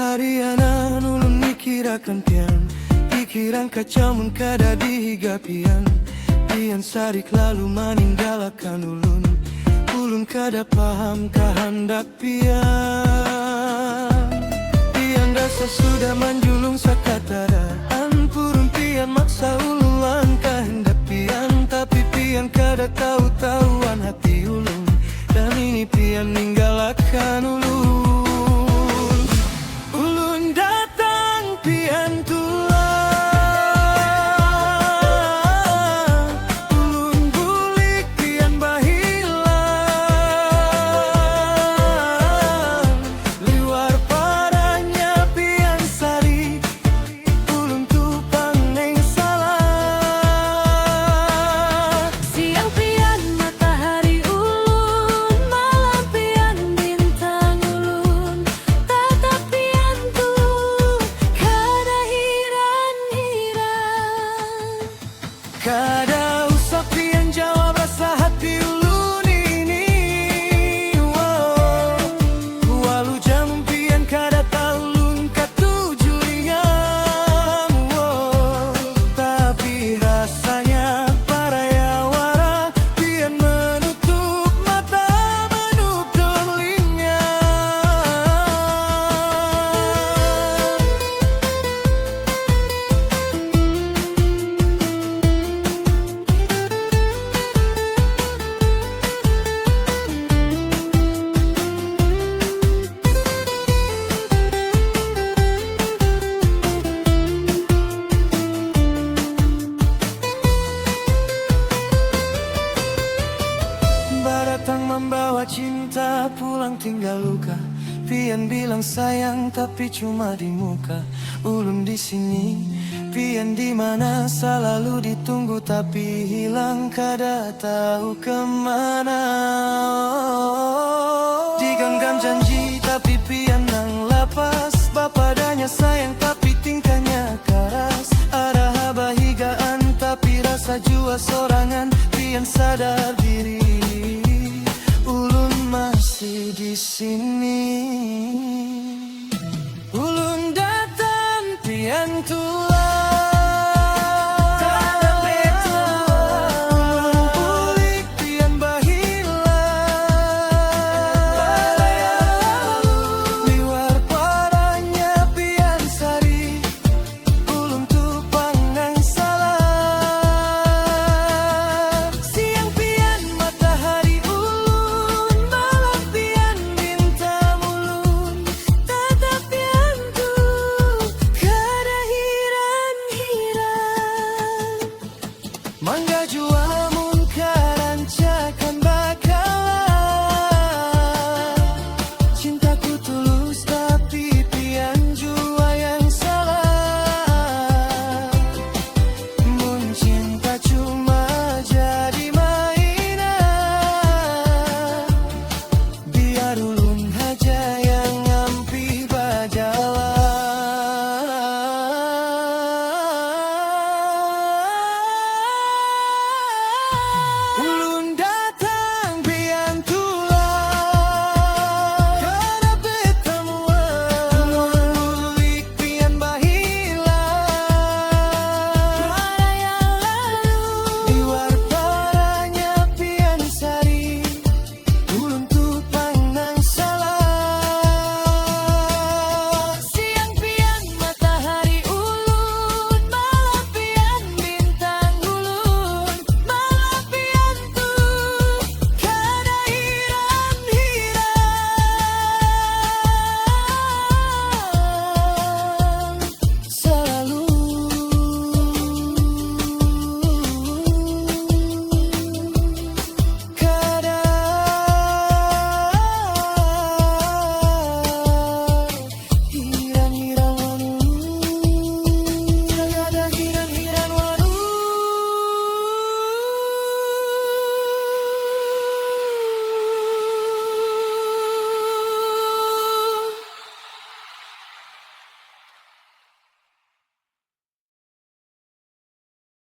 Seharian ulun mikirakan pian, pikiran kacau mengkada di higa pian. Pian sarik lalu meninggalkan ulun, ulun kada paham kehendak pian. Pian rasa sudah menjulung sakataraan, purun pian maksa ulun langkah hendak pian. Tapi pian kada tahu-tahuan hati ulun, dan ini pian ninggalkan ulun. Ulun datang pian tulang, ulun bulik pian bahilang. Liwar parahnya pian sari, ulun tupang neng salah. Siang pian matahari ulun, malam pian bintang ulun. Tatap pian tu kada hiran-hiran. Kada usah pian jawab rasa hati ulun ini. Walau jam pian kada tahu ulun katujunya. Tapi rasanya paraya wara, pian menutup mata, menutup telinga. Baratang membawa cinta, pulang tinggal luka. Pian bilang sayang tapi cuma di muka. Ulun di sini, pian di mana? Selalu ditunggu tapi hilang, kada tahu kemana. Digenggam janji tapi pian nang lapas. Bapadanya sayang tapi tingkahnya keras. Ada habahigaan tapi rasa jua sorangan. Pian sadar diri, ulun masih di sini. Ulun datang pian tulang.